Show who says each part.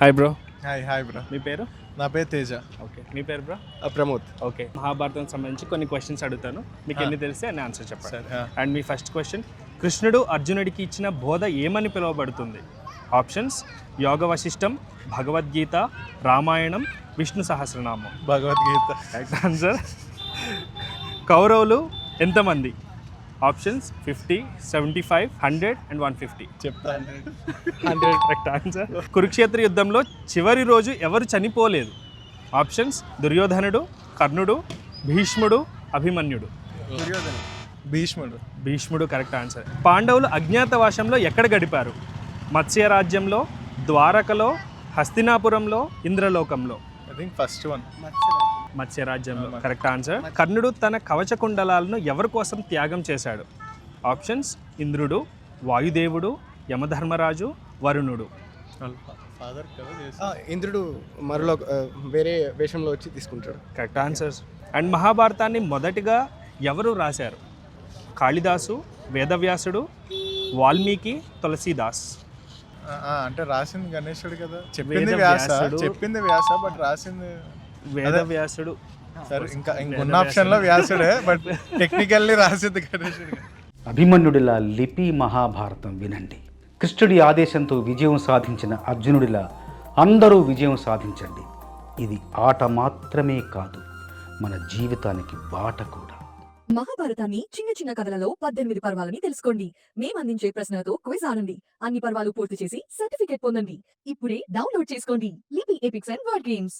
Speaker 1: Hi bro.
Speaker 2: Hi bro.
Speaker 1: మీ పేరు?
Speaker 2: నా పేరు తేజ.
Speaker 1: ఓకే. మీ పేరు బ్రో?
Speaker 2: ప్రమోద్.
Speaker 1: ఓకే. మహాభారతం సంబంధించి కొన్ని క్వశ్చన్స్ అడుగుతాను, మీకు ఎన్ని తెలిస్తే అన్ని ఆన్సర్ చెప్పండి. అండ్ మీ ఫస్ట్ క్వశ్చన్, కృష్ణుడు అర్జునుడికి ఇచ్చిన బోధ ఏమని పిలువబడుతుంది? Options: Yoga Vasishtam, Bhagavadgita, Ramayanam, Vishnu Sahasranamam.
Speaker 2: Bhagavadgita.
Speaker 1: Correct answer. కౌరవులు ఎంతమంది? Options: 50, 75, 100 and 150.
Speaker 2: చెప్తాను.
Speaker 1: 100 కరెక్ట్ ఆన్సర్. కురుక్షేత్ర యుద్ధంలో చివరి రోజు ఎవరు చనిపోలేదు? ఆప్షన్స్: దుర్యోధనుడు, కర్ణుడు, భీష్ముడు, అభిమన్యుడు.
Speaker 2: భీష్ముడు.
Speaker 1: భీష్ముడు కరెక్ట్ ఆన్సర్. పాండవులు అజ్ఞాతవాసంలో ఎక్కడ గడిపారు? మత్స్య రాజ్యంలో, ద్వారకలో, హస్తినాపురంలో, ఇంద్రలోకంలో.
Speaker 2: I think first one.
Speaker 1: మత్స్యరాజ్యంలో కరెక్ట్ ఆన్సర్. కర్ణుడు తన కవచ కుండలాలను ఎవరి కోసం త్యాగం చేశాడు? ఆప్షన్స్: ఇంద్రుడు, వాయుదేవుడు, యమధర్మరాజు, వరుణుడు.
Speaker 3: ఇంద్రుడు మరలో వేరే వేషంలో వచ్చి తీసుకుంటాడు.
Speaker 1: Correct answers. అండ్ మహాభారతాన్ని మొదటిగా ఎవరు రాశారు? కాళిదాసు, వేదవ్యాసుడు, వాల్మీకి, తులసీదాస్.
Speaker 2: అంటే రాసింది గణేశుడు కదా. చెప్పింది వ్యాస బట్ రాసింది
Speaker 1: వేదవ్యాసుడు.
Speaker 2: సరే, ఇంకా ఇంకొన్న ఆప్షన్లో వ్యాసుడే బట్ టెక్నికల్లీ రాసింది గణేశుడు.
Speaker 4: అభిమన్యుడిలా లిపి మహాభారతం వినండి. కృష్ణుడి ఆదేశంతో విజయం సాధించిన అర్జునుడిలా అందరూ విజయం సాధించండి. ఇది ఆట మాత్రమే కాదు, మన జీవితానికి బాట కూడా.
Speaker 5: మహాభారతాన్ని చిన్న చిన్న కథలలో 18 పర్వాలని తెలుసుకోండి. మేము అందించే ప్రశ్నలతో క్విజ్ ఆడండి. అన్ని పర్వాలు పూర్తి చేసి సర్టిఫికేట్ పొందండి. ఇప్పుడే డౌన్లోడ్ చేసుకోండి లిపి ఎపిక్స్ అండ్ వర్డ్ గేమ్స్.